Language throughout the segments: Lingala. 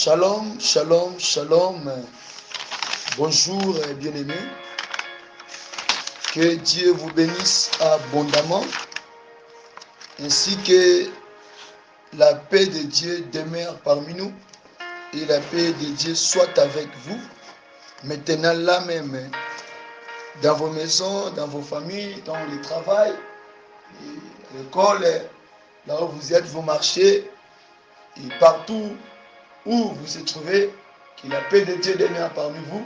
Shalom, shalom, shalom. Bonjour bien-aimés. Que Dieu vous bénisse abondamment, ainsi que la paix de Dieu demeure parmi nous et la paix de Dieu soit avec vous, maintenant là même, dans vos maisons, dans vos familles, dans le travail, l'école, là où vous êtes, vous marchez, et partout où vous vous trouvez, que la paix de Dieu demeure parmi vous.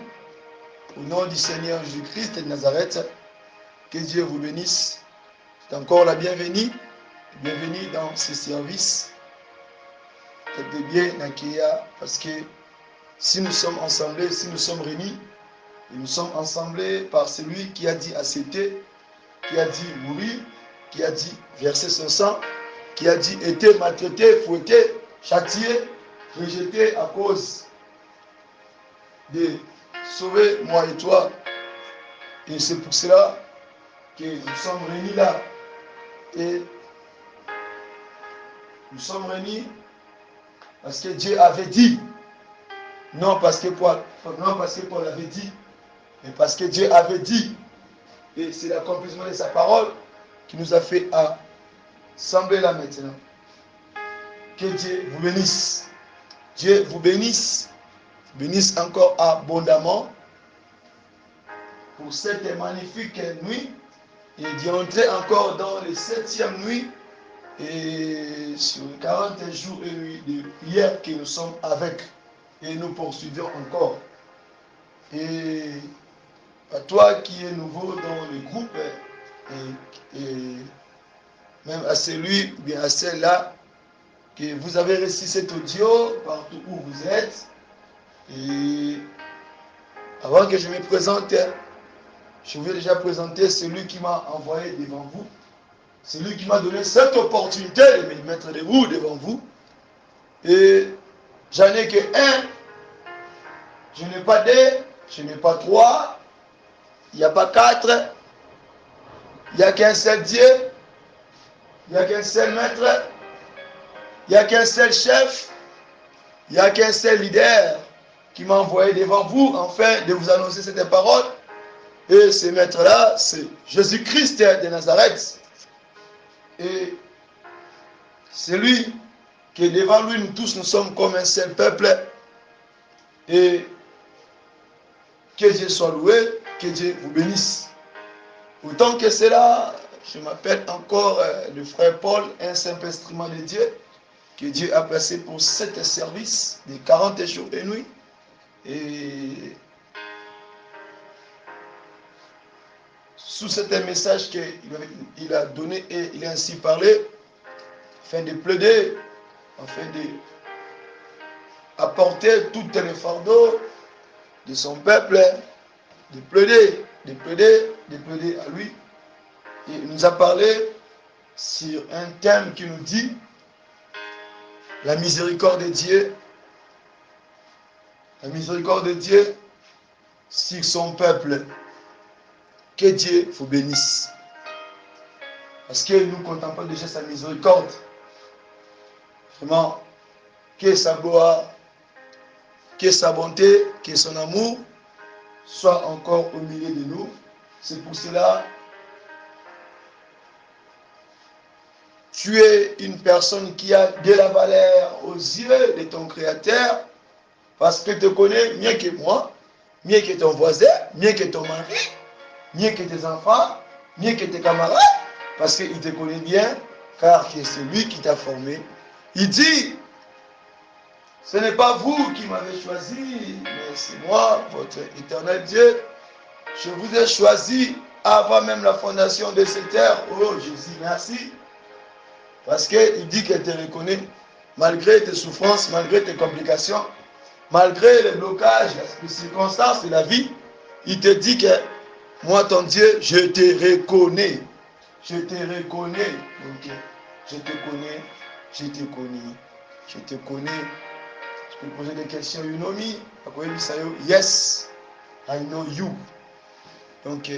Au nom du Seigneur Jésus-Christ de Nazareth, que Dieu vous bénisse. C'est encore la bienvenue. Bienvenue dans ce service. Faites bien accueillir parce que si nous sommes ensemble, si nous sommes réunis, et nous sommes ensemble par celui qui a dit accepter, qui a dit mourir, qui a dit verser son sang, qui a dit être maltraité, fouetté, châtié, rejeté à cause de sauver moi et toi. Et c'est pour cela que nous sommes réunis là. Et nous sommes réunis parce que Dieu avait dit, non parce que Paul avait dit, mais parce que Dieu avait dit. Et c'est l'accomplissement de sa parole qui nous a fait assembler là maintenant. Que Dieu vous bénisse. Dieu vous bénisse encore abondamment pour cette magnifique nuit et d'y entrer encore dans les 7e nuit et sur les 40 jours et nuits de prière que nous sommes avec et nous poursuivons encore. Et à toi qui es nouveau dans le groupe et même à celui ou bien à celle-là que vous avez reçu cet audio partout où vous êtes. Et avant que je me présente, je vais déjà présenter celui qui m'a envoyé devant vous, celui qui m'a donné cette opportunité de me mettre debout devant vous. Et j'en ai que un, je n'ai pas deux, je n'ai pas trois, il n'y a pas quatre, il n'y a qu'un seul Dieu, il n'y a qu'un seul maître, il n'y a qu'un seul chef, il n'y a qu'un seul leader qui m'a envoyé devant vous afin de vous annoncer cette parole. Et ce maître-là, c'est Jésus-Christ de Nazareth. Et c'est lui qui, devant lui, nous tous, nous sommes comme un seul peuple. Et que Dieu soit loué, que Dieu vous bénisse. Autant que cela, je m'appelle encore le frère Paul, un simple instrument de Dieu, que Dieu a placé pour cet service de 40 jours et nuits. Et sous cet message qu'il a donné et il a ainsi parlé, afin de plaider, afin d'apporter tout le fardeau de son peuple, de plaider à lui. Et il nous a parlé sur un thème qui nous dit la miséricorde de Dieu. La miséricorde de Dieu sur son peuple. Que Dieu vous bénisse. Parce que nous contemplons déjà sa miséricorde. Vraiment, que sa gloire, que sa bonté, que son amour soit encore au milieu de nous. C'est pour cela tu es une personne qui a de la valeur aux yeux de ton Créateur parce qu'il te connaît mieux que moi, mieux que ton voisin, mieux que ton mari, mieux que tes enfants, mieux que tes camarades, parce qu'il te connaît bien, car c'est lui qui t'a formé. Il dit, ce n'est pas vous qui m'avez choisi, mais c'est moi, votre éternel Dieu. Je vous ai choisi avant même la fondation de cette terre. Oh Jésus, merci. Parce qu'il dit qu'il te reconnaît, malgré tes souffrances, malgré tes complications, malgré les blocages, les circonstances de la vie, il te dit que moi, ton Dieu, je te reconnais. Je te reconnais. Donc, je te connais, je te connais, je te connais. Je peux poser des questions. You know me? Yes, I know you. Donc,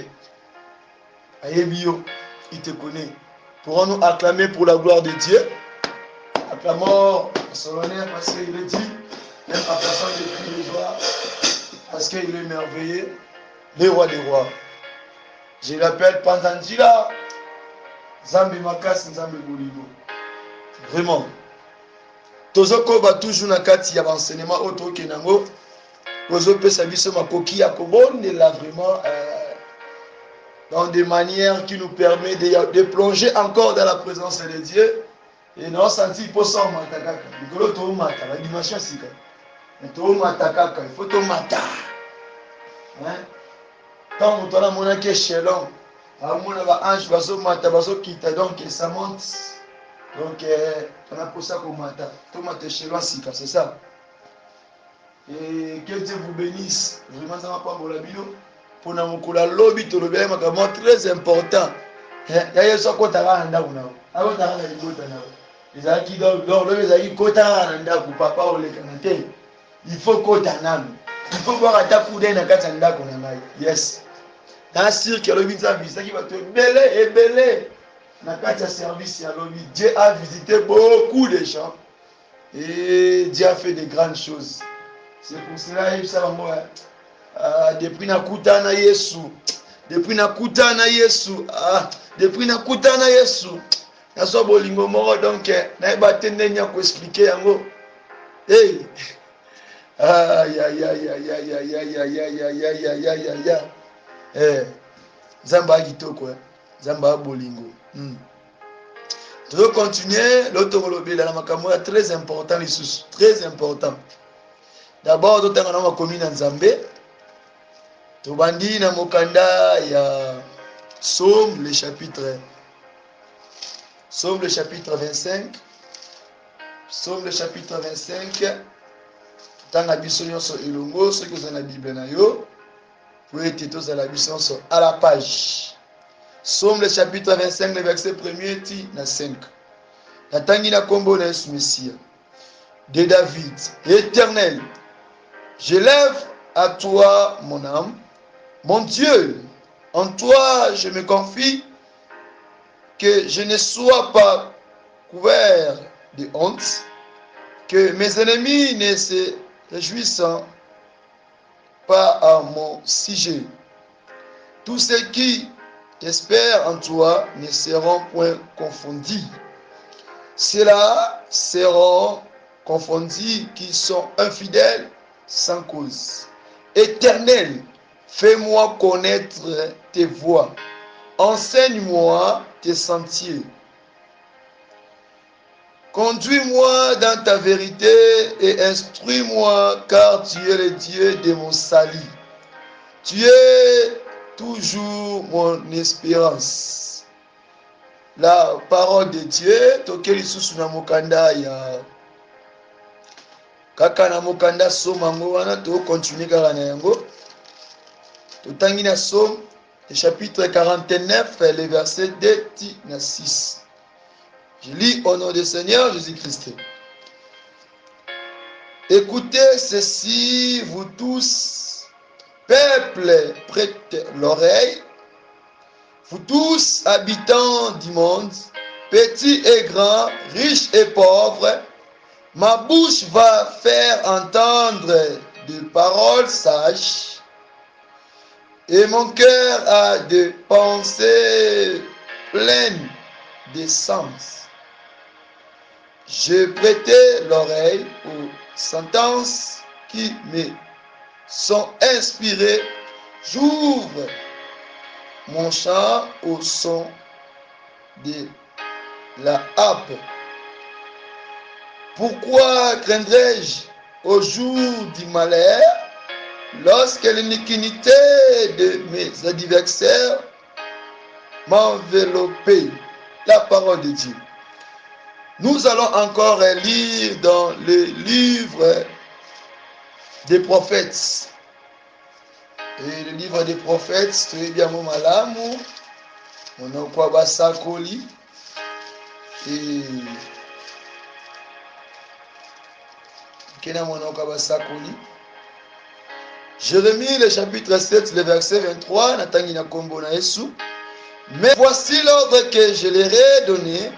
Aébio, il te connaît. Pourrons-nous acclamer pour la gloire de Dieu? Acclamons à son honneur parce qu'il est dit même en personne de cri de joie, parce qu'il est merveilleux, le roi des rois. Je l'appelle Panzanjila, Zambi Makas, Zambi Bolibo. Vraiment. Tozoko va toujours na kati ya enseignement auto kenango. Tozo pesa biso makoki ya kobondela vraiment dans des manières qui nous permettent de plonger encore dans la présence de Dieu. Et nous senti pour ça matakaka. Nikolo to mata, la dimension sika. To matakaka, il faut to mata. Hein? Tant que tu as mon échelon, amona ba ange baso mata baso kita donc ça monte. Donc on a pour ça comme mata. To mata échelon sika, c'est ça. Et que Dieu vous bénisse. Vraiment ça va pas pour la bino. Pour na mokula lobby to lobby makamo très important. Ya yeso ko tara nda kuna. Abo tara na libota na. Ezalaki donc lobi ezalaki kota na ndako papa olekana te. Il faut kota nanu. Il faut voir ata kude na kati ya ndako na ngai. Yes. Na sûr que lobi nzambi ça qui va te belé na kati ya service ya lobi. Dieu a visité beaucoup de gens et Dieu a fait de grandes choses. C'est pour cela que ça va moi depuis nakutana Yesu. Depuis nakutana Yesu. Depuis nakutana Yesu. Naso bolingo moko donc na batende nya ko expliquer yango. Hey. Zamba kitoko. Zamba bolingo. Tu veux continuer l'autre lobby la makambo très important les très important. D'abord totanga na makomina Nzambe. Tobandi na mokanda ya Psaume le chapitre 25. Psaume le chapitre 25. Tanga biso nyonso elongo ceux qui sont dans la Bible na yo. Pour être tous à la biso à la page. Psaume le chapitre 25 le verset 1er ti na 5. La tangi na kombo na Yesu Messia. De David, Éternel, je lève à toi mon âme. Mon Dieu, en toi je me confie, que je ne sois pas couvert de honte, que mes ennemis ne se réjouissent pas à mon sujet. Tous ceux qui espèrent en toi ne seront point confondus. Ceux-là seront confondus qui sont infidèles sans cause. Éternel, fais-moi connaître tes voies. Enseigne-moi tes sentiers. Conduis-moi dans ta vérité et instruis-moi, car tu es le Dieu de mon salut. Tu es toujours mon espérance. La parole de Dieu, tokeli susu na mokanda ya kaka na mokanda somango wana to continuer kaka na yango. Totangi na Somme, le chapitre 49, le verset 2 à 6. Je lis au nom du Seigneur Jésus-Christ. Écoutez ceci, vous tous, peuple, prêtez l'oreille. Vous tous, habitants du monde, petits et grands, riches et pauvres, ma bouche va faire entendre des paroles sages. Et mon cœur a des pensées pleines de sens. Je prêtais l'oreille aux sentences qui me sont inspirées. J'ouvre mon chant au son de la harpe. Pourquoi craindrais-je au jour du malheur? Lorsque l'iniquité de mes adversaires m'enveloppait, la parole de Dieu. Nous allons encore lire dans le livre des prophètes. Et le livre des prophètes, c'est bien mon malamu, mon okwaba sakoli. Et kena mon okwaba sakoli. Jérémie, le chapitre 7, le verset 23, Natangi na kombo na Yesu. Mais voici l'ordre que je leur ai donné.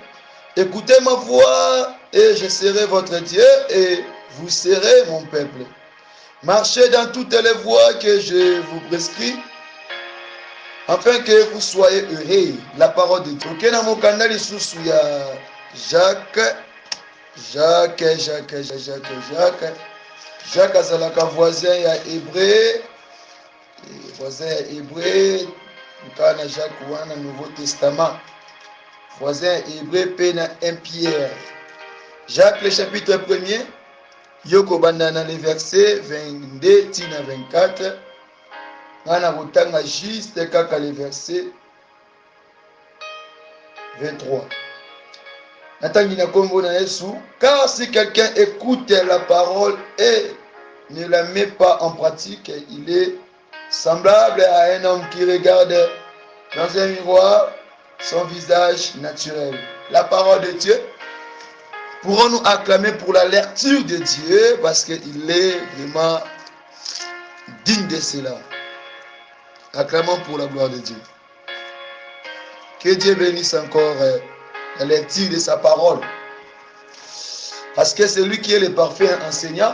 Écoutez ma voix et je serai votre Dieu et vous serez mon peuple. Marchez dans toutes les voies que je vous prescris, afin que vous soyez heureux. La parole de Dieu. Ok, na mokanda lisusu ya Jacques azalaka voisin ya Hébreu. Voisin ya Hébreu, nkana Jacques wana Nouveau Testament. Voisin ya Hébreu pe na 1 Pierre. Jacques le chapitre 1er, yoko banda na le verset 22 tina 24. Ngana kotanga juste kaka le verset 23. Natangi na kombo na Yesu, car si quelqu'un écoute la parole et ne la met pas en pratique, il est semblable à un homme qui regarde dans un miroir son visage naturel. La parole de Dieu, pourrons-nous acclamer pour la lecture de Dieu parce qu'il est vraiment digne de cela. Acclamons pour la gloire de Dieu. Que Dieu bénisse encore la lecture de sa parole. Parce que c'est lui qui est le parfait enseignant,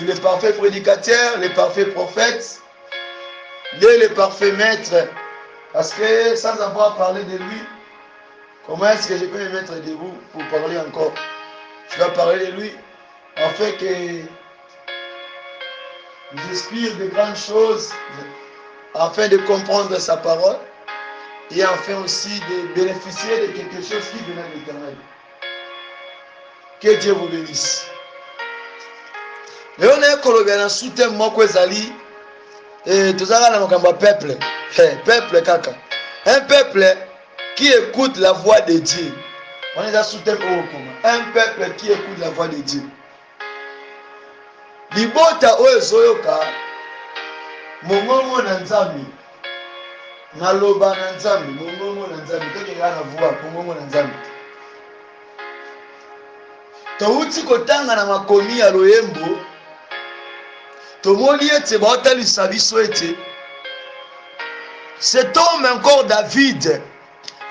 le parfait prédicateur, le parfait prophète, il est le parfait maître. Parce que sans avoir parlé de lui, comment est-ce que je peux me mettre debout pour parler encore? Je dois parler de lui afin que j'inspire de grandes choses, afin de comprendre sa parole et afin aussi de bénéficier de quelque chose qui venait de l'Éternel. Que Dieu vous bénisse. Et on est colombien dans soutien moko ezali et tout ça dans le peuple. Peuple kaka. Un peuple qui écoute la voix de Dieu. On est dans soutien un peuple qui écoute la voix de Dieu. Libota oyo zoyoka mongongo na nzambi. Naloba na nzambi, mongongo na nzambi, toke na voix mongongo na nzambi. Touti kotanga na makomi ya loyembo. Tomoni ete baotalisa biso ete cet homme encore David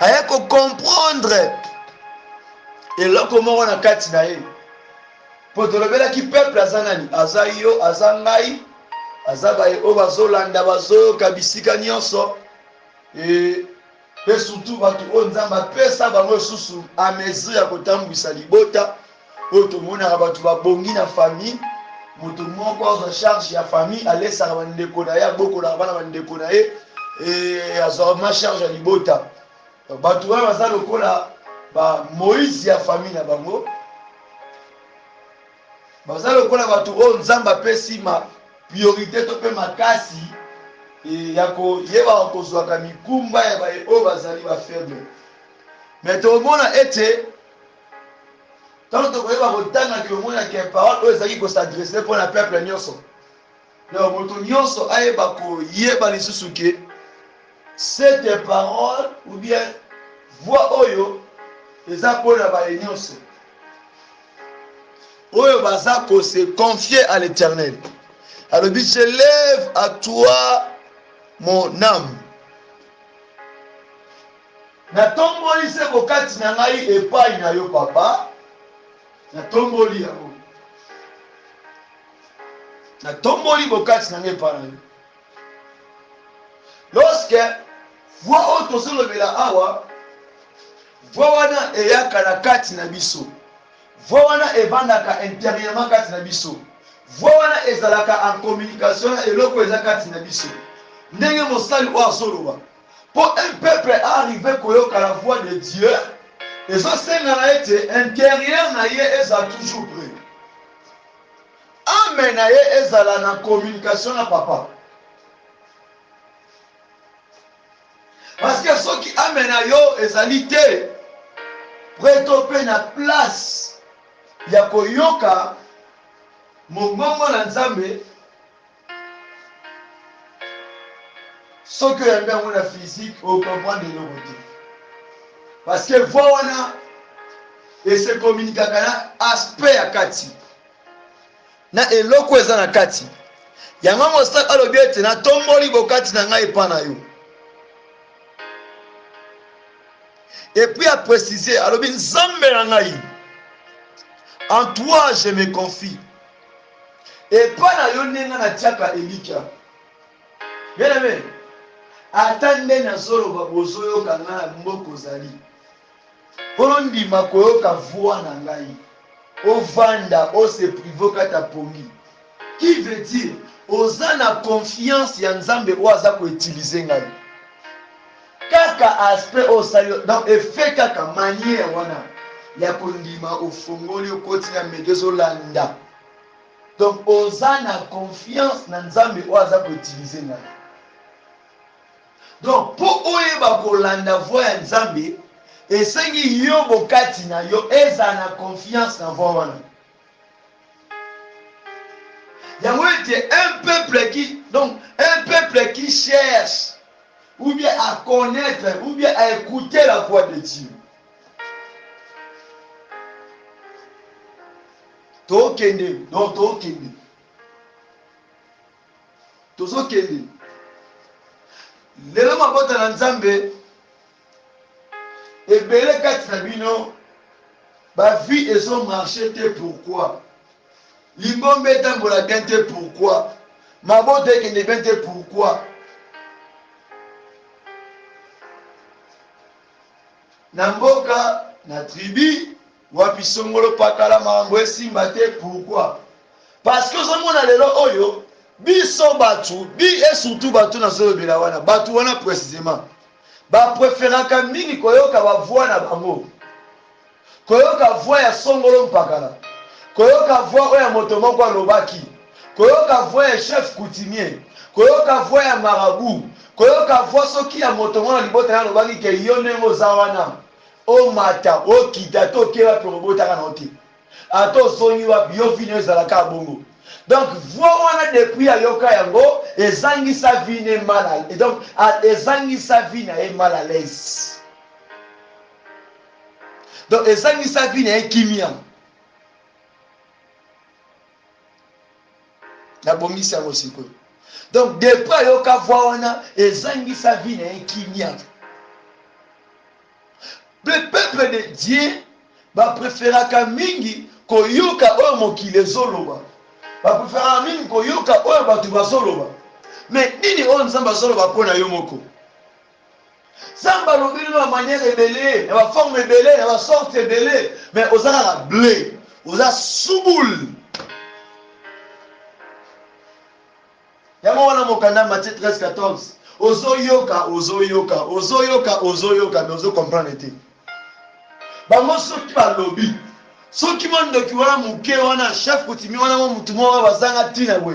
a comprendre eloko moko na kati na ye. Po tolobelaki peuple aza nani? Aza yo, aza ngai, aza baye o bazolanda bazoyoka bisika nyonso. Pe surtout bato oyo Nzambe apesa bango lisusu a mesure ya kotambwisa libota oyo tomonaka bato babongi na famille. Moto moko azwa charge ya famille alesaka bandeko na ye abokolaka bana bandeko na ye azwaka charge ya libota. Bato wana baza lokola ba Moïse ya famille na bango, baza lokola bato oyo Nzambe apesi ma priorité to pe makasi ya koyebaka kozwaka mikumba ya baye oyo bazali bafaible. Mais tomona ete tant que vous avez autant que vous avez parole, vous avez s'adresser pour la peuple nyonso. Donc moto nyonso ayeba ko yeba lisusuke cette parole ou bien voix oyo eza pour la ba nyonso. Oyo baza ko se confier à l'Éternel. Alors bi je lève à toi mon âme. Na tomboli se bokati na ngai epai na yo papa. Na tomboli yango. Na tomboli bokati na ngai epai na yo. Lorsque voix oyo tozolobela awa, voix wana eyaka na kati na biso. Voix wana evandaka intérieurement kati na biso. Voix wana ezalaka en communication na eloko eza kati na biso. Ndenge mosali oyo azoloba. Pour un peuple arriver koyoka la voix de Dieu, ezosenga na ete intérieur na ye eza toujours prêt. Amen na ye ezala na communication na papa. Parce que soki amen na yo ezali te, preto pe na place ya koyoka mongongo na Nzambe. Soki oyambi yango na physique okomprendre eloko te. Parce que voix wana ese communiquaka na aspect ya kati na eloko eza na kati. Yango mosala alobi ete na tomboli bokati na ngai epai na yo. Et puis à préciser, alobi Nzambe na ngai, en toi je me confie. Et pas na yo nenga na tiaka elika. Bien aimé. Attendez na solo ba bozoyo kanga na mboko zali. Polo ndima koyoka voix na ngai. Ovanda o se privoka ta pongi. Qui veut dire oza na confiance ya Nzambe o aza ko utiliser ngai. Kaka aspect o sali donc effet kaka manière wana ya kondima ofongoli okoti na medezo landa. Donc oza na confiance na Nzambe o aza ko utiliser ngai. Donc pour oyeba kolanda voix ya Nzambe esengi yo bokati na yo eza na confiance na voix wana. Yango ete un peuple qui cherche ou bien à connaître ou bien à écouter la voix de Dieu. Tokende, donc tokende. Tozokende. Lelo mabota na Nzambe ebele kati na bino ba vie ezo marcher te pourquoi? Limbombe etambola bien te pourquoi? Mabota ekende bien te pourquoi? Na mboka na tribu wapi songolo pakala makambo esimba te pourquoi? Parce que ozomona lelo oyo biso batu et surtout batu na zolobela wana batu wana précisément ba préféraka mingi koyoka ba voix na bango, koyoka voix ya songolo mpakala, koyoka voix oyo ya moto moko alobaki, koyoka voix ya chef coutumier, koyoka voix ya marabout, koyoka voix soki ya moto mwana libota na alobaki ke yo ndenge oza wana o mata o kita to keba pe robotaka na ote ato zongi wapi yo vino ezalaka bongo. Donc voix wana depuis ayoka yango ezangisa vie ne mal et donc ezangisa vie na mal à l'aise. Donc ezangisa vie na kimia na bongisa mosiko. Donc depuis ayoka voix wana ezangisa vie na kimia. Le peuple de Dieu va préféraka mingi koyoka oyo mokili ezoloba. Ba préféraka mingi koyoka oyo batu bazoloba. Mais nini oyo Nzambe azoloba mpona yo moko? Nzambe alobi na manière ebele, na ba forme ebele, na ba sorte ebele, mais oza kaka blé, oza souboule. Yango wana mokanda Matthieu 13-14. Ozoyoka, mais ozo comprendre te. Bango soki balobi soki mondoki wana moke wana chef coutumier wana mutu moko bazanga ntina we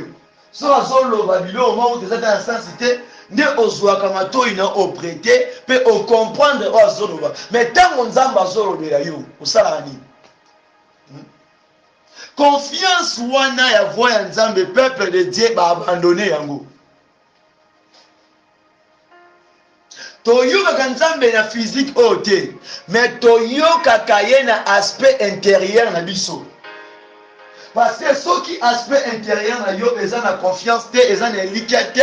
so azoloba biloko moko eza te na sansi te nde ozwaka matoi na oprete mpe ocomprendre oyo azoloba. Mais ntango Nzambe azolobela yo osalaka nini? Confiance wana ya voix ya Nzambe peuple de Dieu baabandone yango. Toyokaka Nzambe na physique oyo te, mais toyokaka ye na aspect intérieur na biso. Parce que soki aspect intérieur na yo eza na confiance te, eza na elika te,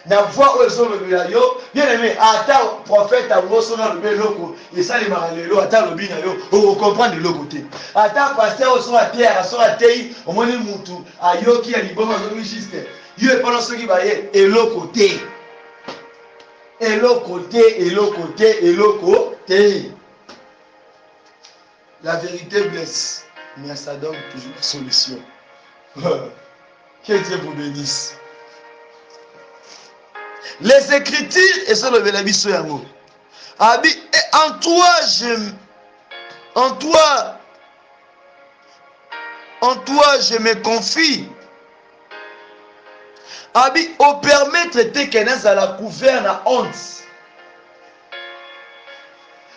na voix oyo ezolobela yo, bien aimé, ata prophète angoso na lobe eloko esalemaka lelo ata alobi na yo okomprendre eloko te. Ata pasteur oyo soki ateyaka soki atei omoni mutu ayoki ya liboma azomi juste yo epona soki baye eloko te. Eloko te. La vérité blesse, mais ça donne toujours la solution. Que Dieu vous bénisse. Les Écritures, et ça le bénéfice yango. En toi je me confie. Abi au permettre te kenez à la couvert na honte.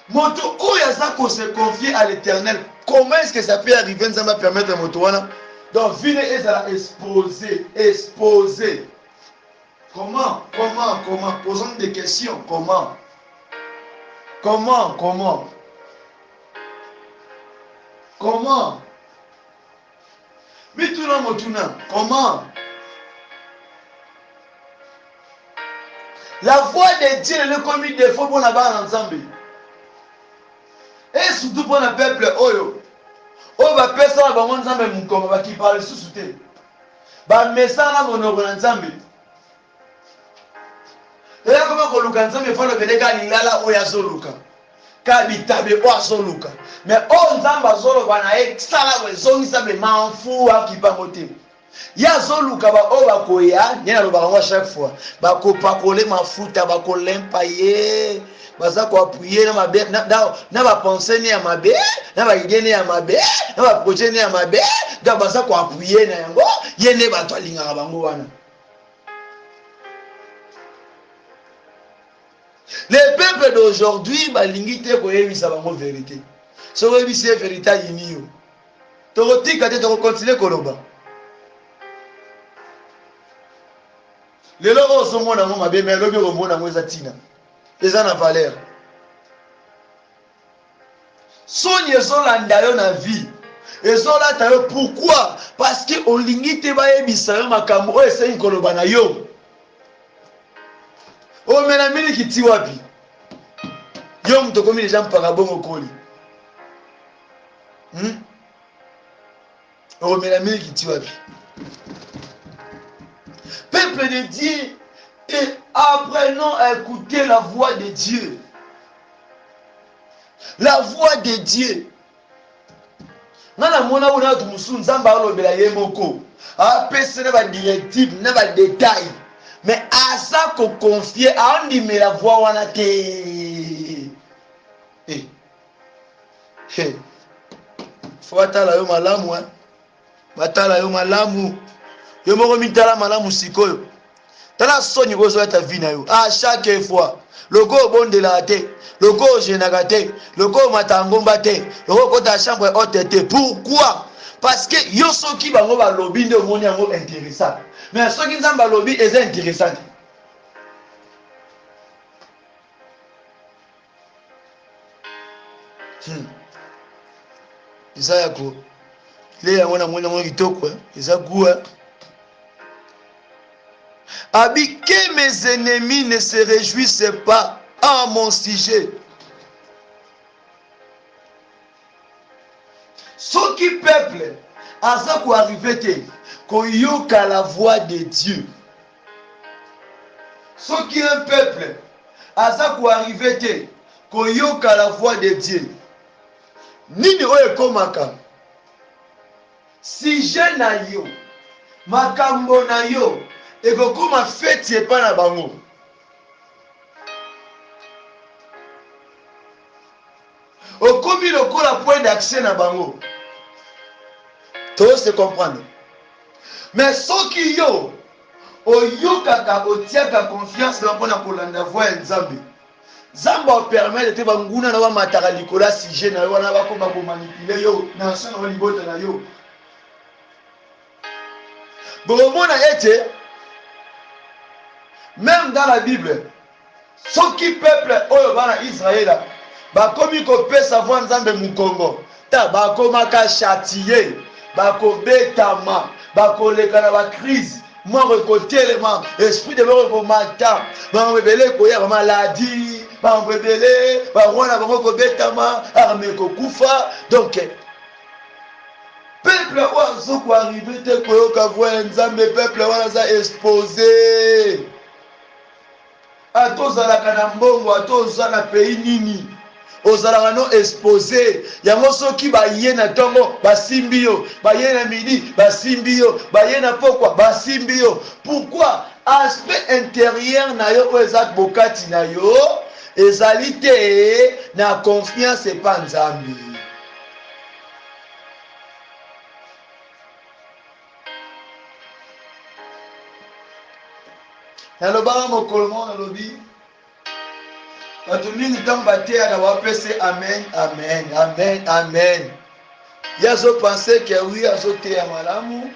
Moto oyaza ko se confier à l'Éternel. Comment est-ce que ça peut arriver? Ça va permettre à moto wana. Donc vine ezala exposer. Comment? Posons des questions. Comment? Mituna motuna. Comment? La voix de Dieu est comme des fois pour la barre ensemble. Et surtout pour le peuple oyo. On va faire ça dans mon ensemble qui parle sous-souté. ba mesana monoko na nzambe eya koma koluka nzambe falo beleka lingala oyo azoluka ka bitabe oyo azoluka mais oyo nzambe azoloba na ye sala bo ezongisa be manfu akipango te ye azoluka baoyo bakoya ye nalobaka ngo chaque fois bakopakole mafuta bakolempa ye baza koapuye na bapense ne ya mabe na baide ne ya mabe na baprojet ne ya mabe donc baza koapuye na yango ye nde bato alingaka bango wana. Les peuples d'aujourd'hui balingi te koyebisa bango vérité soki oyebisi ye vérité ayini yo tokotika te tokokontinue koloba lelo oyo ozomona yango mabe me elobi okomona yango eza ntina eza na valeur soni ezolanda yo na vie ezolata yo pourquoi parce que olingi te bayebisa yo makambo oyo esengi koloba na yo omela miliki ti wapi yo moto okomi deja mpaka bongo koli omela miliki ti wapi. Peuple de Dieu, et apprenons à écouter la voix de Dieu. La voix de Dieu. Nana mona una tu musu nzamba alobela ye moko. Apese na ba directive, na ba détail. Mais asa ko confier a ndime la voix wana te. Faut atala yo malamu hein. Batala yo malamu. Yo moko mitala malamu sikoyo. Tala soni kozo ta vie na yo. À chaque fois, loko bondela te, loko jenaka te, loko matangomba te, loko kota chambre haute te. Pourquoi? Parce que yo soki bango ba lobby nde omoni yango intéressant. Mais soki nzamba lobby est intéressant. Isa yako. Le yango na mona mo kitoko, isa goût. Abi que mes ennemis ne se réjouissent pas à mon sujet. Ce qui peuple, à ça qu'on arrive, qu'on yoka la voix de Dieu. Ce qui est un peuple, à ça qu'on arrive, qu'on yoka la voix de Dieu. Nini oye komaka. Si je na yo, makambo na yo. Et que comme a fait c'est pas na bango. Au comme il a la point d'accès na bango. Tout se comprendre. Mais ce qui yo o yo kaka o tiaka confiance na pona kolanda voix nzambe. Zamba permet de te banguna na ba mataka likola sujet na yo na ba koma ko manipuler yo na so na libota na yo. Bon mona ete même dans la Bible, ceux qui peuple oyo bana Israël, ba komi ko pesa voix nzambe mukongo, ta ba komaka châtier, ba ko betama, ba ko leka na ba crise, moi rekotelema, esprit de mort ko mata, ba rebele ko ya ba maladie, ba rebele, ba rona ba ko betama, armé ko kufa, donc peuple oyo ko arriver te ko ka voix nzambe peuple wana za exposé. Atozalaka na mbongo atozala pays nini ozalaka no exposé yango soki baye na tongo basimbi yo baye na midi basimbi yo baye na pokwa basimbi yo. Pourquoi? Aspect intérieur na yo oyo eza bokati na yo ezali te na confiance epa nzambe. Nalobaka mokolo mo nalobi bato mingi ntango bateyaka bapese amen amen amen amen ye azopense ke wi azoteya malamu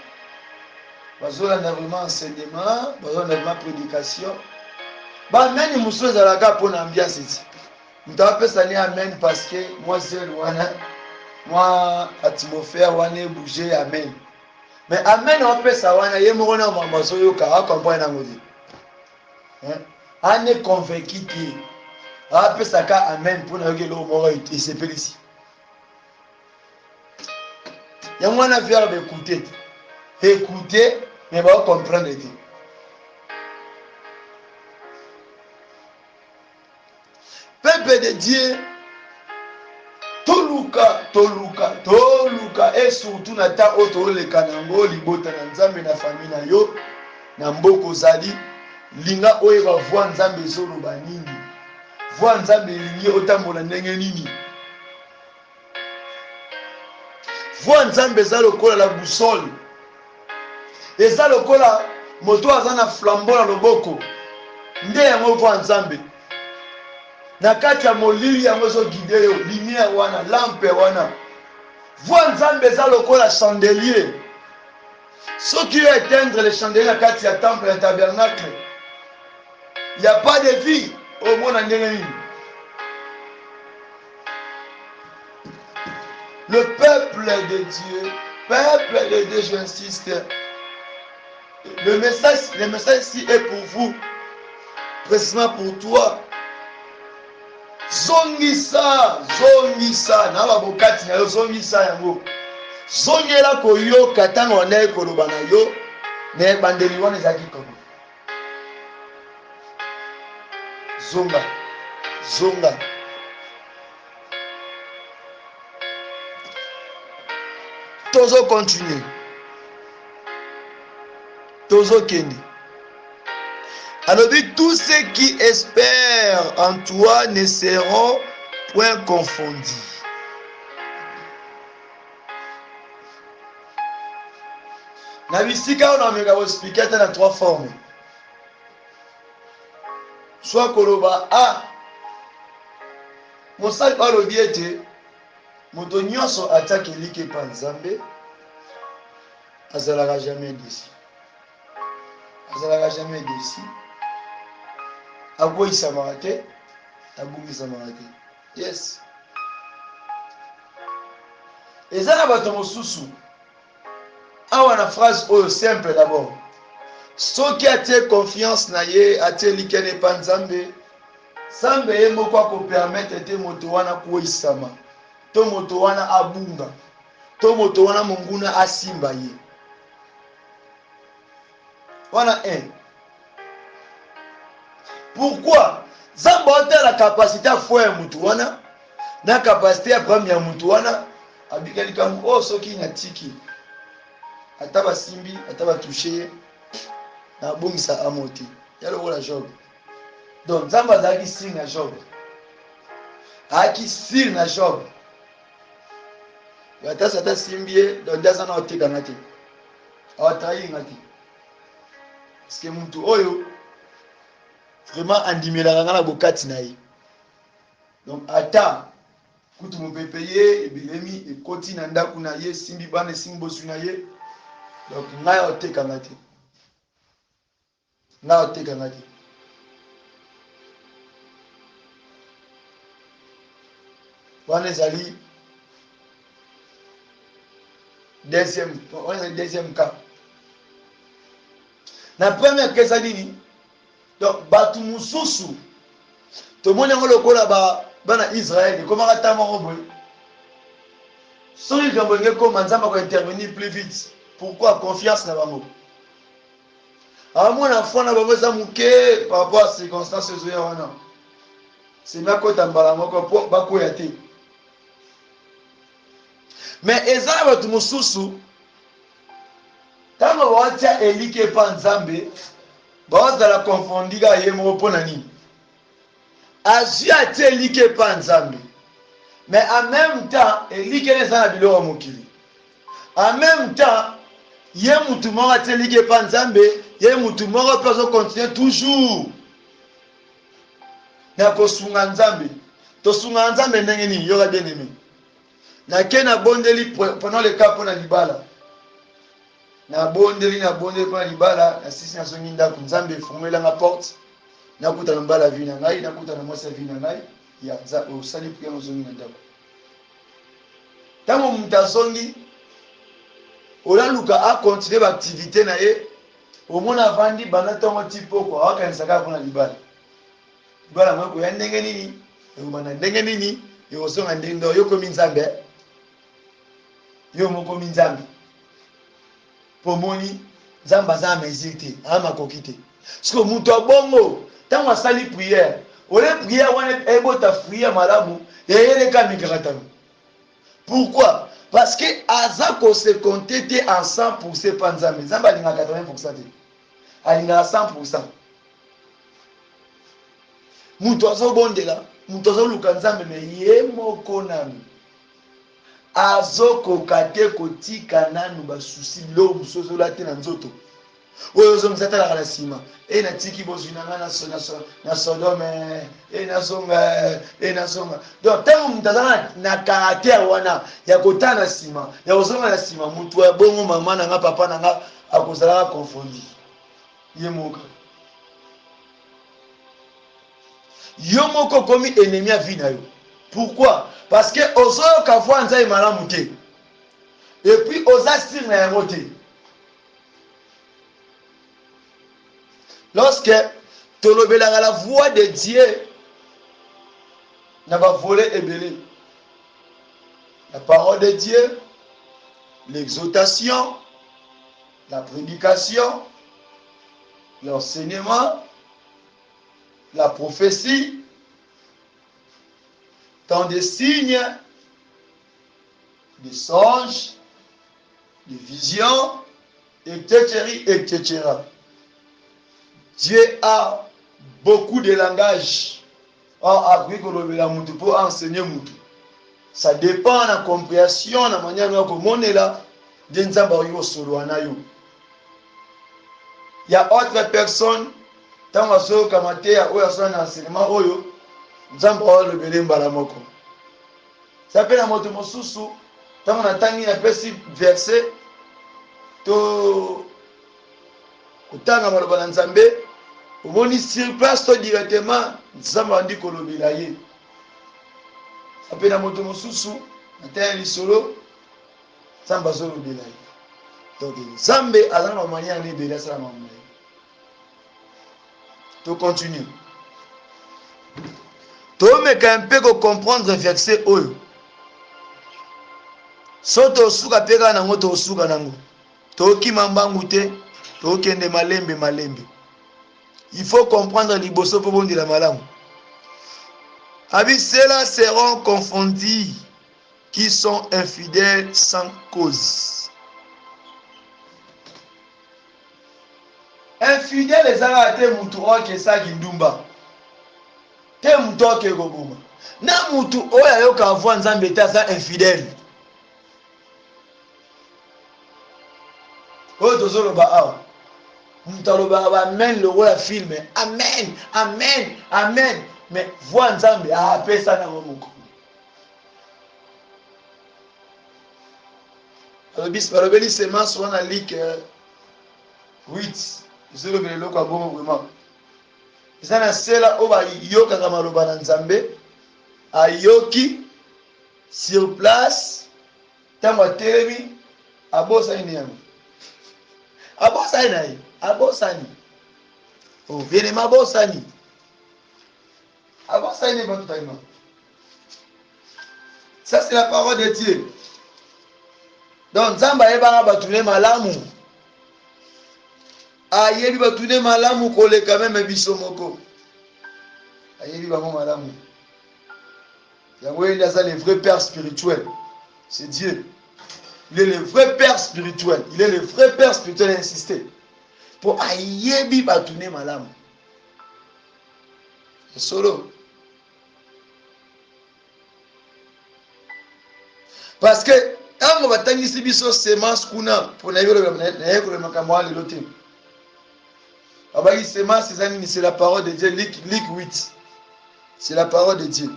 bazolanda vraiment enseignement bazolanda vraiment prédication bameni mosusu ezalaka mpona ambiance ti moto apesa ni amen parce que mwa zel wana mwa atmosphère wana ebouge amen mais amen apesa wana ye moko na mambo azoyoka akomprendre nango te. Ane convaincu te apesaka amen mpona yoki eloko moko esepelisi yango wana verbe écouter écouter mais va comprendre. Peuple de Dieu, toluka et surtout na ta oto le kanango libota na nzambe na famille na yo na mboko zali linga oyo ba voix nzambe zoloba nini, voix nzambe lingi otambola ndenge nini, voix nzambe za lokola la boussole, eza lokola moto aza na flambeau na loboko nde yango voix nzambe na kati ya molili yango ezogide yo, lumière wana, lampe wana. Voix nzambe eza lokola chandelier, soki yo éteindre le chandelier na kati ya temple ya tabernacle, il n'y a pas de vie au monde en ndenge. Le peuple de Dieu, j'insiste, le message ici est pour vous, précisément pour toi. Zongisa na babokati na yo, zongisa yango, zongela koyoka ntango wanaye koloba na yo na ebandeli wana ezalaki komo. Zonga. Tozo continuer. Tozo kende. Alors dit, tous ceux qui espèrent en toi ne seront point confondus. Na bisika on a mega expliquer dans trois formes. Soit koloba mosali balobi ete moto nyonso ataki elike pa nzambe azalaka jamais déçu. Aboyisamaka te, abungisamaka te. Yes. Eza na bato mosusu awa na phrase oyo simple d'abord. Soki atie confiance na ye, atie likene pa nzambe, nzambe ye moko akopermettre ete moto wana koyisama, to moto wana abunga, to moto wana monguna asimba ye. Wana pourquoi nzambe ote la capacité à foya mutu wana na capacité à prendre ya mutu wana abikali kango soki na tiki ata basimbi ata batouche na bongisa amoti ya lokola Job. Donc nzambe azalaki sir na Job, aki sir na Job ata sata simbi ye donc aza na otekanga te awatrahir nga te parce que mutu oyo vraiment andimelaka nga na bokati na ye. Donc ata kutu mopepe ye ebelemi ekoti na ndako na ye, simbi bana esimbi bosu na ye, donc ngai otekanga te, wana ezali deuxième cas. Na première cas ezali nini? Donc bato mususu tomoni yango lokola bana Israël ekomaka ntango moko boye soki likambo enge koma nzambe akointervenir plus vite. Pourquoi? Confiance na bango. Amona foi na bango eza moke par rapport à circonstances ezoya wana semi akota mbala moko po bakoya te. Mais eza na bato mosusu ntango bawatia elike pa nzambe bazala confondika ye moko mpo na nini? Azwi atie elike pa nzambe, mais en même temps elike eza na biloko mokili. En même temps ye mutu moko atie elike pa nzambe, ye mutu moko mpe azocontinue toujours na kosunga nzambe. Tosunga nzambe ndenge nini? Yoka bien aimé, nake nabondeli pendant le cas mpo na libala, nabondeli mpo na libala, nasisi nazongi ndako, nzambe efungwelanga porte, nakuta na mbala vi na ngai, nakuta na mwasi vi na ngai, ya osali priere ozongi na ndako. Ntango moto azongi olaluka akontinue baaktivité na ye, omona avandi banda ntongo ti poko awakanisaka mpona libala. Libala moko ya ndenge nini, ekobanda ndenge nini, ekozonga ndenge ndo yo komi nzambe, yo moko mi nzambe. Pomoni nzambe aza mesure te amakoki te siko moto abongo ntango asali prière ole prière wana ebota fruit malamu eyeleka mikakatano. Pourquoi? Parce que aza kose compte te en 100% pa nzambe. Nzambe alingaka 80% te, alingaka 100%. Mutu azobondela, mutu azoluka nzambe me ye moko nanu azokoka te kotika nanu basusi biloko mosusu ozola te na nzoto oyo ozongisa talaka na nsima natiki bozwi na nga na Sodome nazonga. Donc ntango moto aza na caractère wana ya kotala na nsima ya kozonga na nsima, motu ya bongo mama na nga papa na nga akozalaka confondi ye moko. Yo moko komi ennemi ya vie na yo. Pourquoi? Parce que ozoyoka voix nzambe malamu te et puis oza sir na yango te. Lorsque tolobelaka la voix de Dieu na ba volet ebele, la parole de Dieu, l'exhortation, la prédication, l'enseignement, la prophétie, tant des signes, des songes, des visions, etc., etc. Dieu a beaucoup de langages pour enseigner. Ça dépend de la compréhension, de la manière dont on est là. Il y a autre personne, tant que kamate ya oyo asona na enseignement oyo, nzambe oyo lebele mbala moko. Ça peut na moto mosusu, tant na tangi na pesi verset to kutanga maloba na nzambe, omoni sur place to directement nzambe andi kolobela ye. Ça peut na moto mosusu, na tangi lisolo, nzambe azolobela ye. Donc nzambe azana na manière ni bela sala mama. To continue. Tomeka un peu comprendre verset oyo. Soto suka peka nango to suka nango. Toki mambangu te, tokende malembe. Il faut comprendre liboso po bondi la malamu. Abi ceux-là seront confondus qui sont infidèles sans cause. Infidèle ezala te mutu oke saki ndumba. Te mutu oke kobuma. Na mutu oya yoka avwa nzambe te aza infidèle. Oyo tozoloba awa. Mutu aloba ba amen lokola film. Amen, amen, amen. Mais voix nzambe apesa na moko. Balobeli semence wana lik 8. Zelo velo kwa bongo vraiment. Ezana sela oba yoka kama loba na nzambe ayoki sur place tango telemi abosa ini yango. Abosa ini abosani. Oh, bien ma bosani. Abosa ini bantu taima. Ça c'est la parole de Dieu. Donc nzamba yeba batune malamu. Ayebi batune malamu koleka même biso moko. Ayebi bango malamu. Yango il a le vrai père spirituel. C'est Dieu. Il est le vrai père spirituel. Il est le vrai père spirituel insisté. Pour ayebi batune malamu. C'est solo. Parce que tango batangisi biso semence kuna pour na yolo na yeko le makambo ale lote. Abaki semence c'est la parole de Dieu. Luc 8. C'est la parole de Dieu.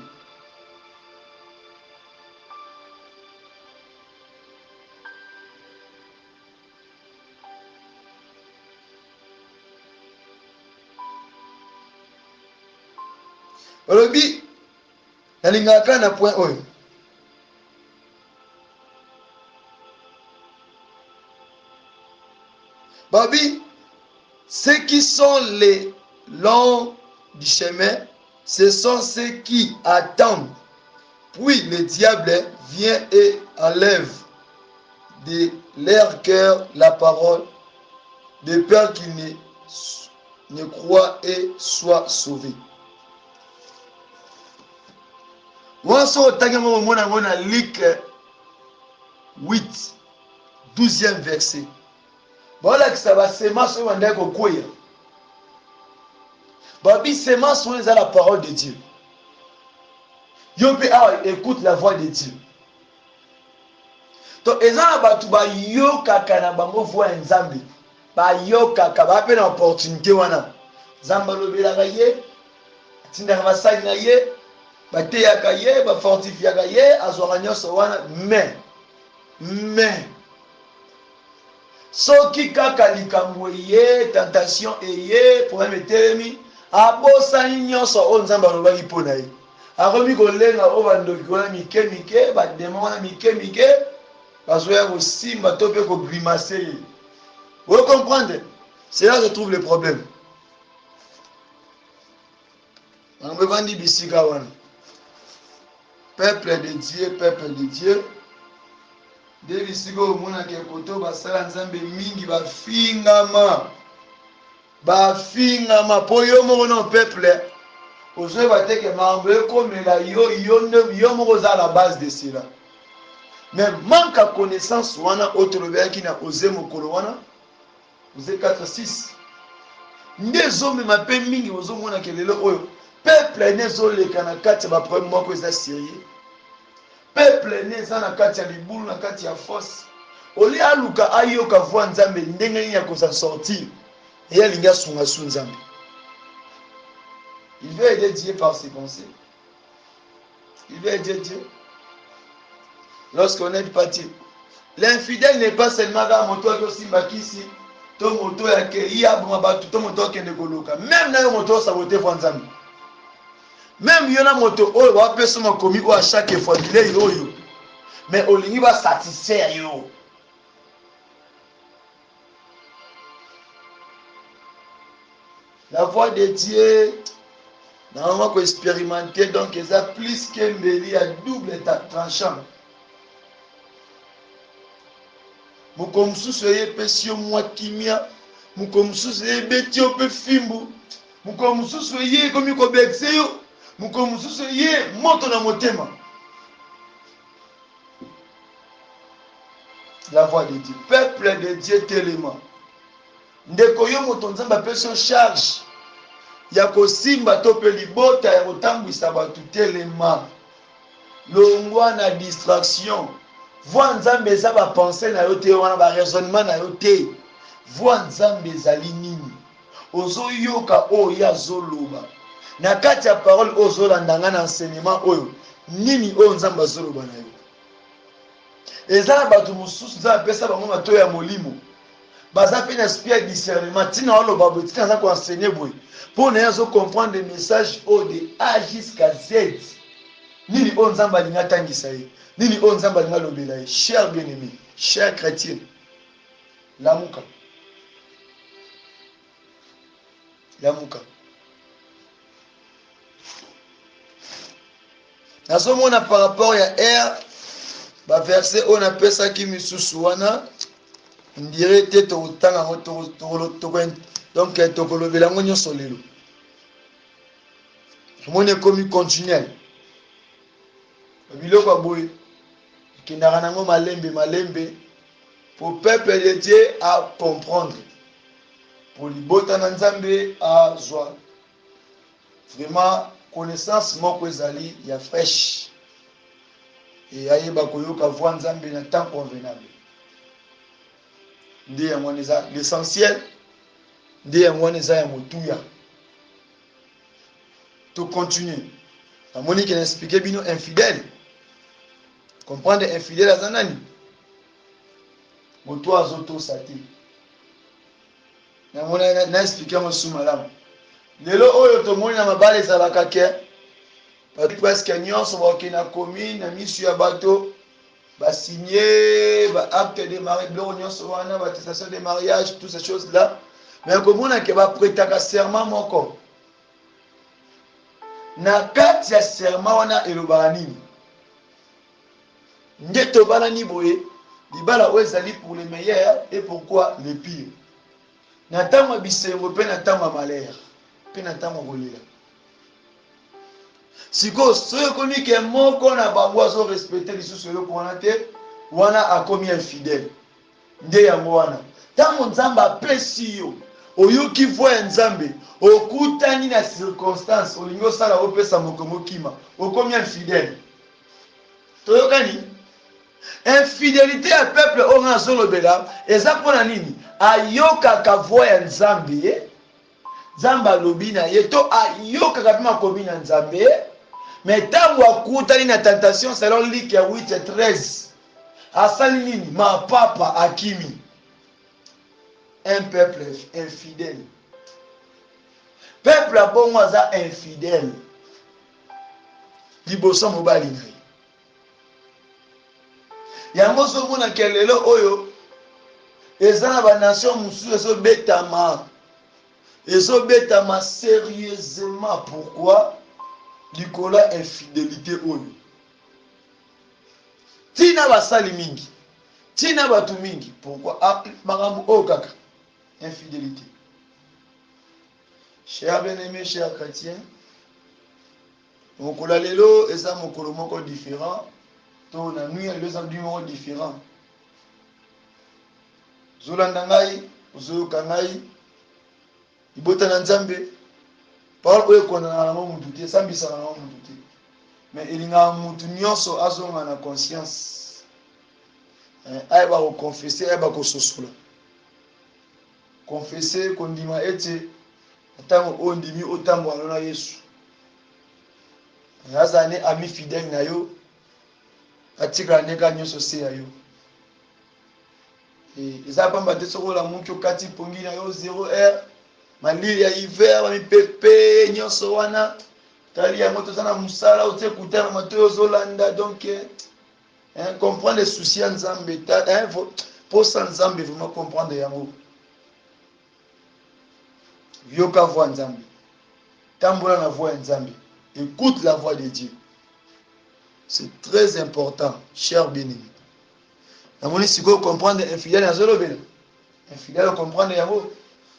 Olobi nalingaka na point oyo. Babi, ceux qui sont les longs du chemin, ce sont ceux qui attendent. Puis le diable vient et enlève de leur cœur la parole de peur qu'il ne croit et soit sauvé. Wanso otangama omona ngona Luc 8 12e verset. Voilà que ça va semence on va quoi. Babi semence on est la parole de Dieu. Yo pe écoute la voix de Dieu. Donc ezana batu ba yo kaka na bango voix nzambe. Ba yo kaka ba pe na opportunité wana. Nzamba lobela ye tinda ba sali na ye ba te yaka ye ba fortifiaka ye azwaka nyonso wana mais soki kaka likambo ye tentation eye problème etelemi abosani nyonso oyo nzambe alobaki mpo na ye akomi kolenga oyo bandoki wana mike bademo wana mike bazoya kosimba to mpe kogrimase ye. Vous comprenez? C'est là que se trouve le problème. On peut vendre bisika wana. Peuple de Dieu. De bisika omona ke koto basala nzambe mingi bafingama po yo moko na peuple ozwe bateke mambo ekomela yo moko oza à la base de cela. Mais manque à connaissance wana otolobelaki na oze mokolo wana oze 4-6 nde ezomema mpe mingi ozomona ke lelo oyo peuple ne ezoleka na kati ya baproblème moko eza sérieux. Peuple ne eza na kati ya libulu na kati ya fosse oli aluka ayoka voix nzambe ndenge nini ya kosa sortir et alingi asunga su nzambe. Il veut aider Dieu par ses pensées. Il veut aider Dieu. Lorsqu'on n'aide pas Dieu. L'infidèle n'est pas seulement dans moto qui osimba kisi to moto ya ke ya bon batu to moto kende koloka. Même na moto saboter voix nzambe. Même yona moto oyo ba peso makomi o à chaque fois bilei oyo. Mais olingi ba satisfaire yo. La voix de Dieu, normalement qu'on expérimenter, donc il y a plus qu'un bélier à double tranchant. Mukomsusu ye pesio mwa kimia, mukomsusu ye betio pe fimbu, mukomsusu ye komi ko bekseyo, mukomsusu ye moto na motema. La voix de Dieu, peuple de Dieu tellement. Ndeko yo moto nzamba pesio charge. Ya kosimba to pe libota ya kotambwisa batu telema. Longwa na distraction. Voix nzambe eza ba pensée na yo te wana ba raisonnement na yo te. Voix nzambe ezali nini? Ozoyoka oyo azoloba. Na kati ya parole ozolanda na enseignement oyo nini oyo nzambe azoloba na yo. Eza na batu mosusu nzambe pesa bango matoyo ya molimo. Baza pe na esprit de discernement tina oloba bo tina za ko enseigner boy. Pour ne pas comprendre les messages de A jusqu'à Z. Nini oyo nzambe alinga tangisa ye. Nini oyo nzambe alinga lobela ye. Cher bien-aimé, cher chrétien. Lamuka. Nazomona par rapport à R, ba verset on appelle ça qui misusu wana. On dirait que tu donc tokolobela ngo nyonso lelo. Mone komi continuel. Biloko boye kindaka nango malembe pour peuple de Dieu à comprendre. Pour libota na nzambe à joie. Vraiment connaissance moko ezali ya fraîche. Et ayeba koyoka voix nzambe na temps convenable. Nde yango eza l'essentiel. Nde yango eza ya motuya. To continue. La monique a expliqué bino infidèle. Comprendre infidèle à zanani. Moto azoto sati. Na mona na expliquer mo sumalamu. Lelo oyo to mona mabale zalaka ke. Presque nyonso bakina commune na misu ya bato ba signer ba acte de mariage, nyonso wana ba attestation de mariage, toutes ces choses là. Mais comme on a que ba prêtaka serment moko. Na kati ya serment wana elobaka nini? Nde tobala ni boye libala oyo ezali pour le meilleur et pourquoi le pire. na ntango ya bisengo mpe na ntango ya malere mpe na ntango ya kolela. Sikoyo soki ekomi ke moko na bango azorespecte lisusu eloko wana te, wana akomi infidèle. Nde yango wana ntango nzambe apesi yo oyoki voix ya nzambe okutani na circonstance olingi osala opesa mokongo kima okomi infidèle. Toyokani infidélité ya peuple oyo nga azolobela eza mpona nini? Ayokaka voix ya nzambe, nzambe alobi na ye to ayokaka mpe makomi na nzambe, me ntango akutani na tentation selon Luc ya 8:13 asali nini? Mapapa akimi. Un peuple infidèle. Peuple abongo aza infidèle liboso mobali na ye. Yango ozomona ke lelo oyo eza na banation mosusu ezobetama sérieusement. Pourquoi? Likolo infidélité oyo tina basali mingi, tina batu mingi. Pourquoi? Makambo oyo kaka infidélité. Cher bien-aimé, cher chrétien, mokolo lelo eza mokolo moko différent, to na nuit lelo eza du moko différent. Zolanda ngai, ozoyoka ngai, ibota na nzambe, parole oyo ekondana nango mutu te, esambisaka nango mutu te. Mais elingaka mutu nyonso azonga na conscience, ayeba koconfesse, ayeba kososola. Confesse kondima ete ntango oyo ndimi otambola na Yesu aza ne ami fidèle na yo, atikala ndeka nyonso se ya yo. Eza pamba te soki olamuki okati pongi na yo 0h malili ya hiver bamipepe nyonso wana tali yango toza na mosala otie kutana matoyi ozolanda. Donc comprendre les soucis ya nzambe posa nzambe vraiment comprendre yango. Yoka voix nzambe, tambola na voix nzambe, écoute la voix de Dieu. C'est très important, cher bien-aimé. Namoni sikoyo comprendre infidèle azolobela, infidèle comprendre yango.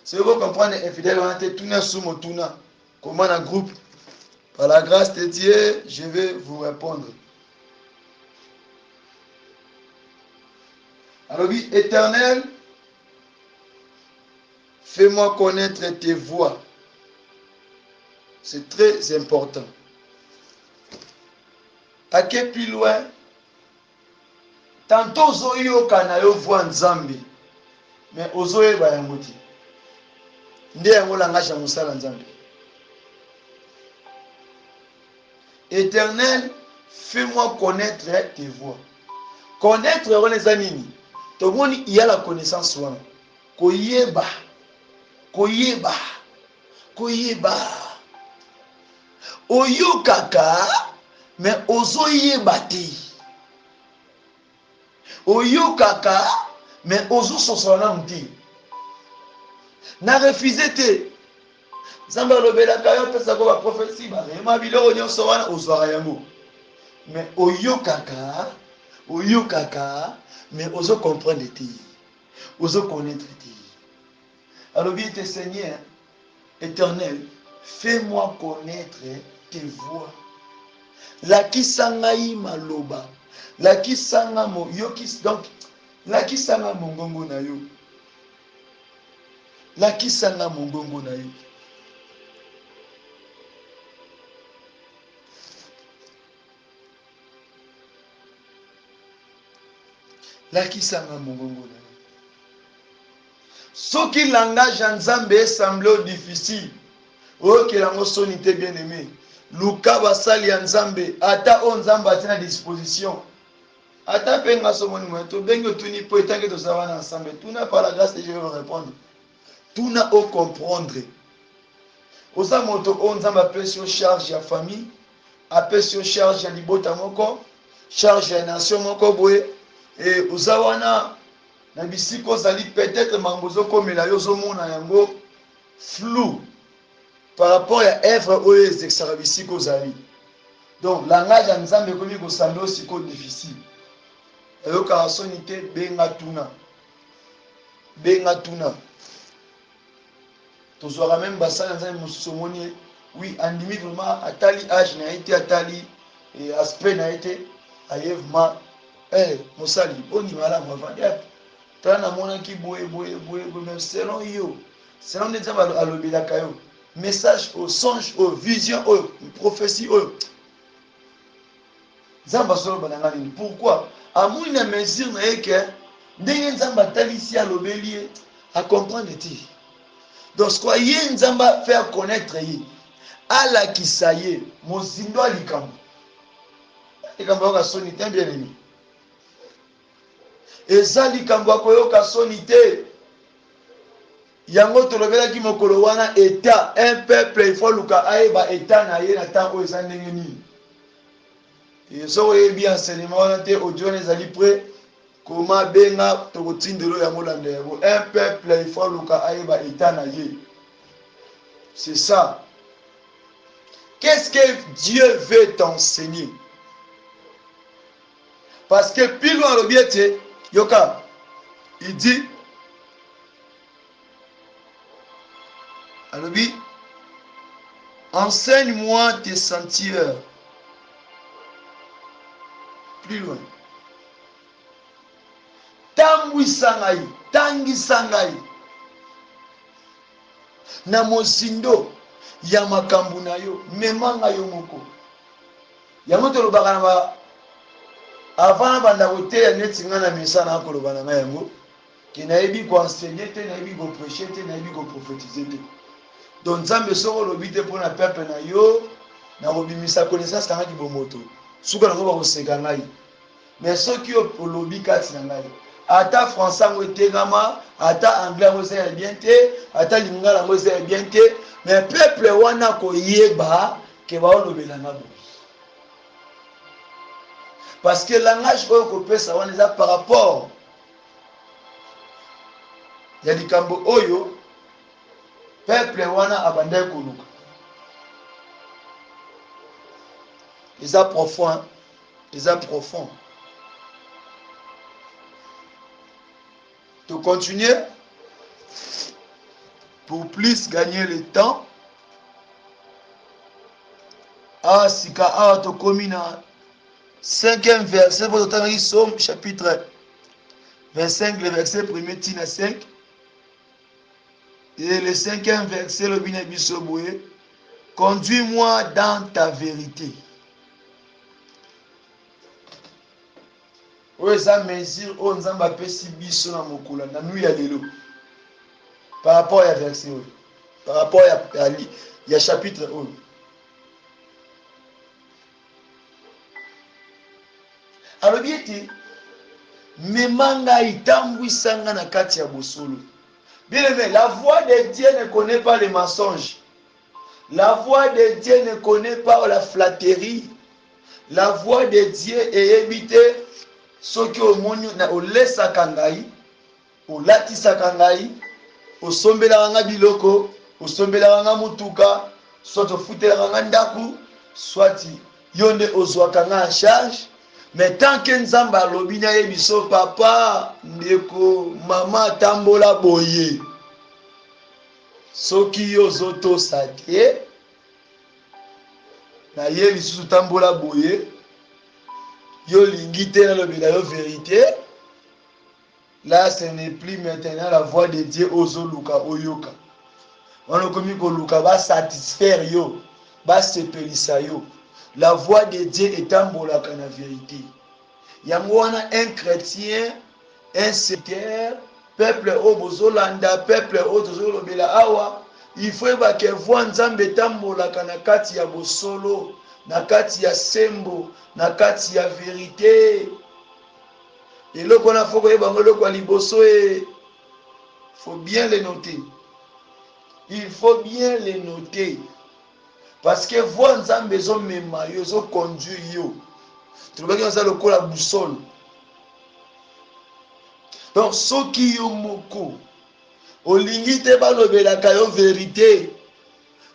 Si vous comprenez infidèle on a été tuna sumo tuna comment un groupe. Par la grâce de Dieu, je vais vous répondre. Alors oui, Éternel, fais-moi connaître tes voies. C'est très important. À quel plus loin, tantôt zoyo kanayo voix nzambe, mais ozoye ba yango. Nde yango langage ya mosala nzambe. Éternel, fais-moi connaître tes voies. Connaître eza nini? Tomoni il y a la connaissance wana. Koyeba. Koyeba. Koyeba. Oyokaka mais ozoyeba te. Oyokaka mais ozososola na muti. Na refusé te. Nzambe alobelaka yo pesa ko ba prophétie ba rema biloko nyonso wana ozwaka yango. Mais oyokaka mais ozo comprendre te. Ozo connaître te. Alors bien te Seigneur éternel, fais-moi connaître tes voies. Lakisanga maloba. Lakisanga mo yokis donc lakisanga mongongo na yo. Lakisanga mongongo na yo. Lakisanga mongongo na yo. Soki langage en Nzambe semble difficile. Ok, lango sonité bien-aimé. Luka basali ya Nzambe ata o Nzambe atina disposition. Ata penga somoni mo to bengo tuni po etange to sawana ensemble. Tuna par la grâce de Dieu je vais répondre. Tuna o comprendre. Osa moto o Nzambe apesi yo charge ya famille, apesi yo charge ya libota moko, charge ya nation moko boye et osa wana na bisiko zali peut-être mangozo komela yo zomona yango flou par rapport à œuvre oyo ezexaka bisiko zali. Donc langage ya Nzambe komi ko sando aussi ko difficile. Eyo ka soni te benga tuna. Benga tuna. tozwaka même basala nzambe mosusu omoni oui andimi vraiment atali age na ye te atali aspect na ye te aye vraiment mosali boni malamu avandi api tala namonaki boye même selon yo selon nde nzambe alobelaka yo message oyo songe oyo vision oyo prophétie oyo nzambe azoloba na nga nini pourquoi amoni na mesure na ye ke ndenge nzambe atalisi alobeli ye acomprendre te donc sikoa ye nzambe afaire connaître ye alakisa ye mozindo ya likambo yoka soni te bien aimé eza likambo ya koyoka soni te yango tolobelaki mokolo wana état un peuple il faut luka ayeba état na ye na ntango oyo eza ndenge nini soki oyebi enseignement wana te audio wana ezali prêt koma benga tokotindelo yango landa yango un peuple il faut luka ayeba état na ye c'est ça. Qu'est-ce que Dieu veut t'enseigner? Parce que plus loin le biais, Yoka, il dit, Alobi, enseigne-moi tes sentiers. Plus loin. Tangui sangai, tangi sangai. Na mozindo ya makambu na yo, memanga yo moko. Yango tolobaka na ba avant banda koteya neti nga na misa na koloba na ngai yango ke nayebi koenseigner te nayebi koprêcher te nayebi koprophétiser te donc nzambe soko olobi te mpo na peuple na yo na kobimisa connaissance kangaki bomoto suka nango bakoseka ngai mais soki olobi kati na ngai ata français yango etekama ata anglais yango eza ya bien te ata lingala yango eza ya bien te mais peuple wana koyeba ke baolobela nga boye parce que langage oyo kopesa wana eza par rapport ya likambo oyo peuple wana abandaki koluka eza profond eza profond to continuer pour plus gagner le temps awa sika awa tokomi na 5e verset, vous entendez Somme chapitre 25, le verset 1er tina 5. Et le 5e verset, le binabisoboué. Conduis-moi dans ta vérité. Où ça mesure, où nous avons si biso na mokula, na nous ya lelo. Par rapport à verset, par rapport à chapitre 1. alobi ete mema ngai tambwisanga na kati ya bosolo. Bien aimé, la voix de Dieu ne connaît pas les mensonges. La voix de Dieu ne connaît pas la flatterie. La voix de Dieu est évitée. Soki omoni na olesaka ngai, olatisaka ngai, osombelaka nga biloko, osombelaka nga mutuka, soit ofutelaka nga ndaku, soit yo nde ozwaka nga en charge. Mais tant que nzamba alobi na ye biso papa ndeko mama tambola boye soki yo zotosa te na ye lisusu tambola boye yo lingi te nalobela yo vérité, là ce n'est plus maintenant la voix de Dieu ozoluka oyoka wana okomi koluka basatisfaire yo basepelisa yo. La voix de Dieu etambolaka na vérité. Yango wana un chrétien, un sectaire, peuple o bozolanda, peuple o tozolobela awa, il faut que voix nzambe etambolaka na kati ya bosolo, na kati ya sembo, na kati ya vérité. Eloko na foko yeba ngoloko ya liboso faut bien le noter. Il faut bien le noter. Parce que voix nzambe ezomema yo ezoconduire yo tolobaki oza lokola boussole. Donc soki yo moko olingi te balobelaka yo vérité,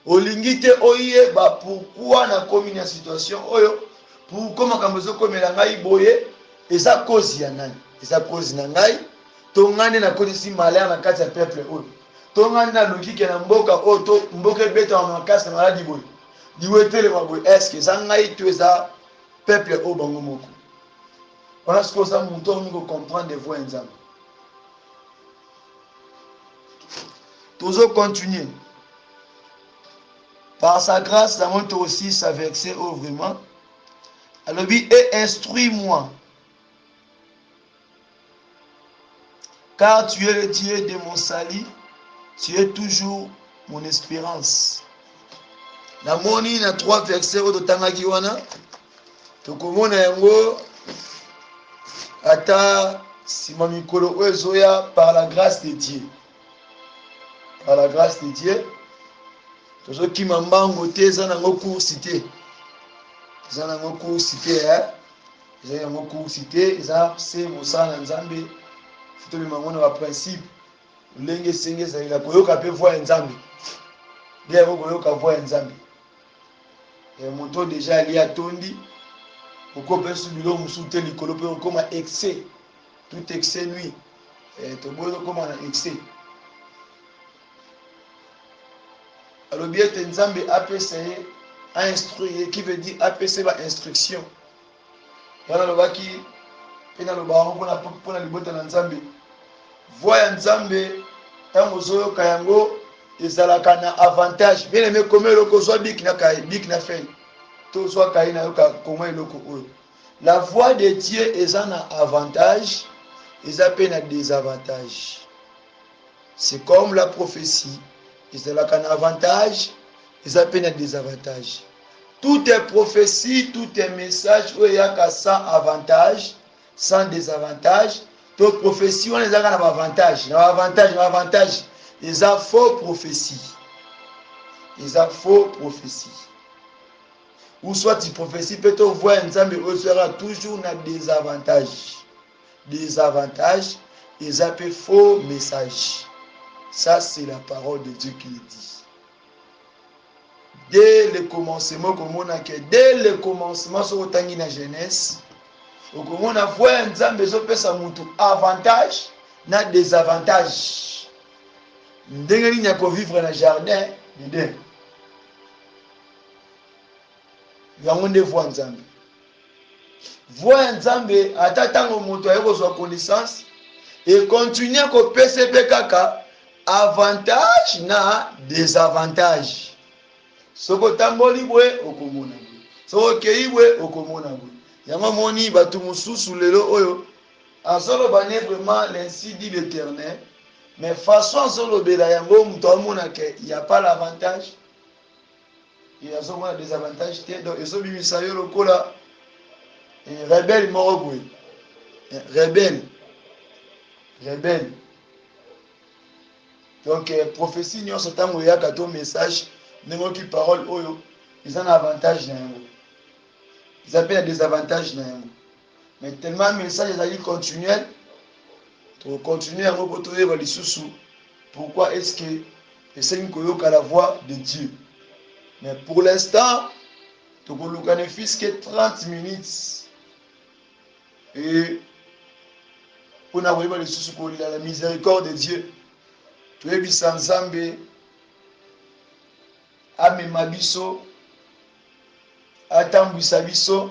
olingi te oyeba pourquoi nakomi na situation oyo, pourquoi makambo ezokomela ngai boye, eza cause ya nani? Eza cause na ngai to ngane nakodisi malheur na kati ya peuple oyo. tonga na logike na mboka oto mboka beta na makasi na maladi boy diwetele maboy est-ce que ça ngai tu eza peuple au bango moko on a ce que ça monto on comprendre des voix nzambe toujours continuer par sa grâce ça monte aussi sa verset au vraiment alors et instruis-moi car tu es le Dieu de mon salut tu es toujours mon espérance. Namoni na 3 versets au totangaki wana tokomona yango ata sima mikolo oyo ezoya par la grâce de Dieu. Par la grâce de Dieu tozokima mbango te eza nango kursi te eza nango kursi te eza yango kursi te eza se mosala na nzambe tobima yango na baprincipe ndenge esenge ezalila koyoka mpe voi ya nzambe nde yango koyoka voi ya nzambe moto deja ali atondi okopesa bilo mosusu te likolo mpe okoma excès tout excès nuit toboyi okoma na excès alobi ete nzambe apesa ye ainstruire qui veut dire apesa ba instruction wana alobaki mpe naloba yango mpona libota na nzambe voi ya nzambe ntango ozoyoka yango ezalaka na avantage bien aimé koma eloko ozwa bik na fei to ozwa kai na yoka koma eloko oyo la voix de Dieu eza na avantage eza pe na désavantage c'est comme la prophétie ezalaka na avantage eza pe na désavantage tout est prophétie tout est message oyo eyaka sans avantage sans désavantage to prophétie wana ezalaka na baavantage na baavantage eza faux prophétie eza faux prophétie ou soit tu prophétie peut te voir nzambe oyo sera toujours na désavantage eza pe faux message ça c'est la parole de Dieu qui le dit dès le commencement komona ke dès le commencement so otangi na jeunesse okomona voix nzambe ezopesa mutu avantage na désavantage ndenge nini ya kovivre na jardin eden yango nde voix nzambe voix nzambe ata ntango moto aye kozwa connaissance ekontinue kopesa mpe kaka avantage na désavantage soki otamboli boye okomona boye soki okei boye okomona boye yango moni bato mosusu lelo oyo azoloba ne vraiment l'ainsi dit l'éternel mais façon azolobela yango moto amona ke ya pas l'avantage et azomona désavantage te donc ezobimisa yo lokola rebelle moko boye rebelle donc prophétie nyonso ntango eyaka to message ndenge oki parole oyo eza na avantage na yango eza mpe na désavantage na yango mais tellement message ezali continuel tokontinue yango po toyeba lisusu pourquoi est-ce que esengi koyoka la voix de Dieu mais pour l'instant tokoluka ne fils que 30 minutes et mpona koyeba lisusu kolela la miséricorde de Dieu toyebisa nzambe amema biso atambwisa biso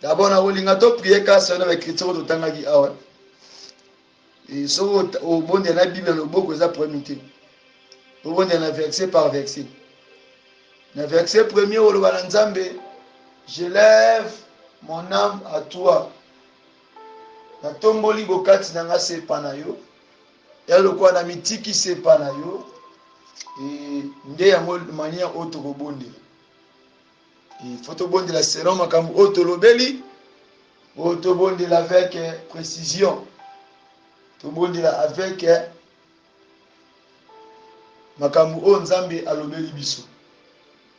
d'abord nakolinga toprie kasi wana bakritie oyo totangaki awa soki obondela na bible na loboko eza premier te obondela na verset par verset na verset premier oloba na nzambe je lève mon âme à toi natomboli bokati na nga sepa na yo elokwa na mitiki sepa na yo nde yango manière oyo tokobondela faut tobondela selon makambo oyo tolobeli oyo tobondela avec précision tobondela avec makambo oyo nzambe alobeli biso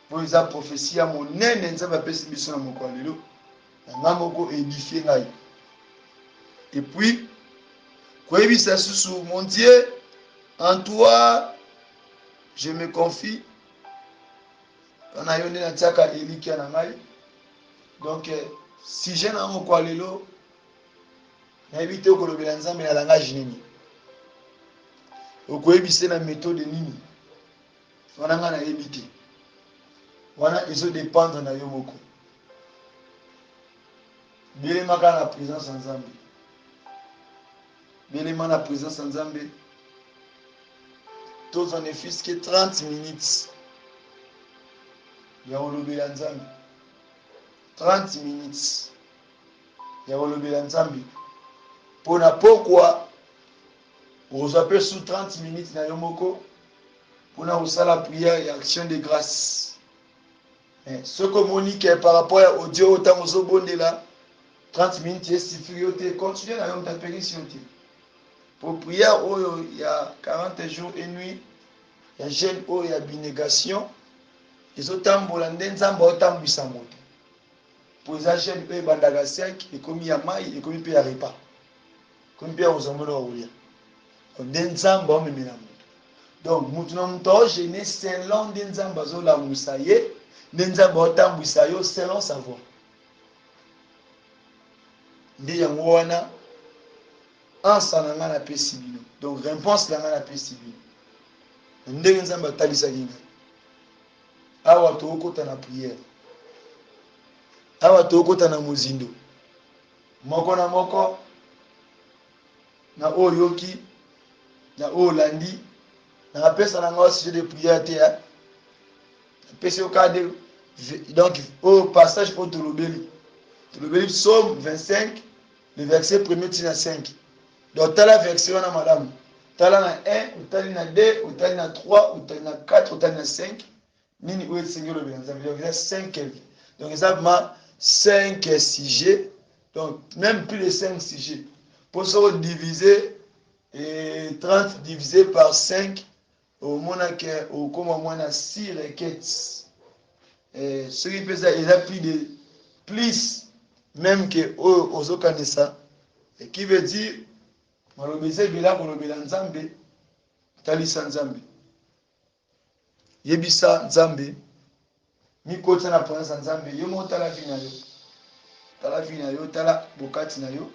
po eza prophétie ya monene nzambe apesi biso na mokolo lelo na nga moko édifie ngai et puis koyebisa susu mon Dieu en toi je me confie wana yo nde natiaka elikia na ngai donc sujet na mokolo lelo nayebi te kolobela nzambe na langage nini okoyebisa na méthode nini wana nga nayebi te wana ezodépendre na yo moko belema kaka na présence ya nzambe belema na présence ya nzambe tozwa ne fils que 30 minutes ya kolobela nzambe 30 minutes ya kolobela nzambe mpona pokwa ozwa mpe sous 30 minutes na yo moko mpona kosala prière ya action de grâce soki omoni ke par rapport ya audio oyo ntango ozobondela 30 minutes esifiri yo te continue na yo mutapekisi yo te po prière oyo ya 40 jours et nuit ya jeune oyo ya binégation ezotambola nde nzambe aotambwisa moto po eza jeune oyo ebandaka 5 ekomi ya mai ekomi mpe ya repas ekomi mpe ya kozongela kolia nde nzambe aomemela moto donc mutu na moto aogene selon nde nzambe azolamusa ye nde nzambe aotambwisa yo selon sa voix nde yango wana ansa na ngai napesi bino donc réponse na ngai napesi bino ndenge nzambe atalisaki ngai awa tokokota na prière awa tokokota na mozindo moko na moko na oyo oyoki na oyo olandi nakapesa na ngai sujet de prière te napesi yo kaka de donc oyo passage oyo tolobeli psaume 25 le verset 1er tina 5 donc tala verset wana malamu tala na 1 otali na 2 otali na 3 otali na 4 otali na 5 nini oyo esengi olobela nzambe donc eza 5 quelque donc eza ma 5 sujets donc même plus de 5 sujets pour se diviser et 30 divisé par 5 au moins que au comme moins 6 requêtes ce qui peut ça il a plus même que aux okanisa et qui veut dire malobese bila kolobela nzambe talisa nzambe yebisa nzambe mikota na présence nzambe yo mo tala vi na yo tala bokati na yo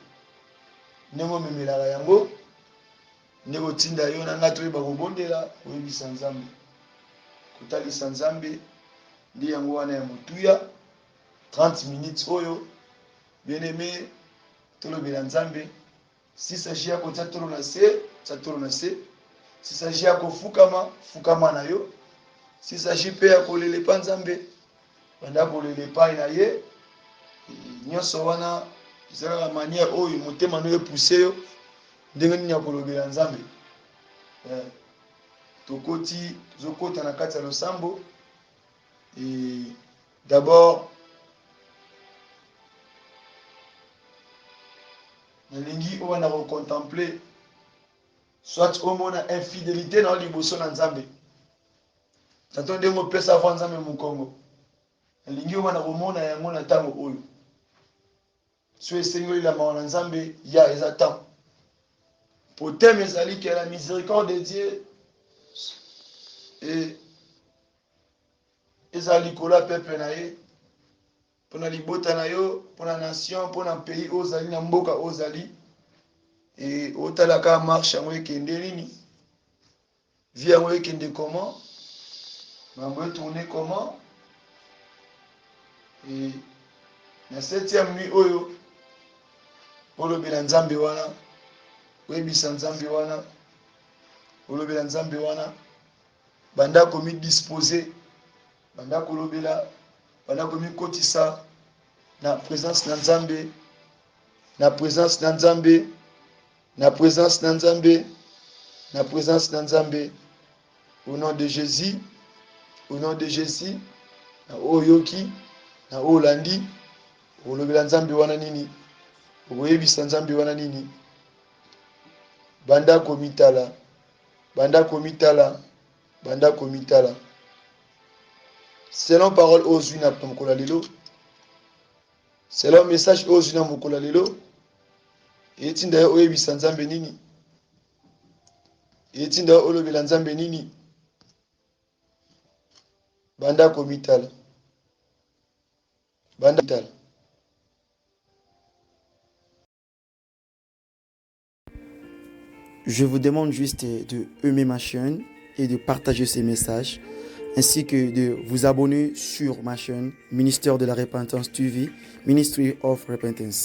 ndenge memelaka yango ndenge otinda yo na ngai toyeba kobondela oyebisa nzambe kotalisa nzambe ndi yango wana ya motuya 30 minutes oyo bien aimé tolobela nzambe si s'agit ya kotia tolo na se tia tolo na se si s'agit ya kofukama fukama na yo si s'agit mpe ya kolelepa nzambe banda kolelepa na ye nyonso wana ezalaka manière oyo motema no epuse yo ndenge nini ya kolobela nzambe tozokota na kati ya losambo d'abord nalingi oyo na kocontemple soit omona infidélité na yo liboso na nzambe tato ndenge opesa vo nzambe mokongo nalingi oyo na komona yango na ntango oyo so esengi oyelamaka na nzambe ya eza ntango po teme ezali ke la miséricorde de Dieu eza likolo ya pepe na ye mpona libota na yo mpona nation mpona pays oyo ozali na mboka oyo ozali otalaka marche yango ekende nini vie yango ekende comment mambo etourne comment na 7e nuit oyo olobela nzambe wana oyebisa nzambe wana olobela nzambe wana banda komidispose banda kolobela banda komikotisa na présence na nzambe na présence na nzambe na présence na nzambe na présence na nzambe au nom de Jésus au nom de Jésus na oyoki na olandi olobela nzambe wana nini okoyebisa nzambe wana nini banda komitala banda komitala banda komitala selon parole ozwi na mokolo lelo selon message ozwi na mokolo lelo etinda yo oyebisa nzambe nini etinda yo olobela nzambe nini banda komitala banda komitala je vous demande juste de aimer ma chaîne et de partager ces messages, ainsi que de vous abonner sur ma chaîne Ministère de la Repentance TV, Ministry of Repentance.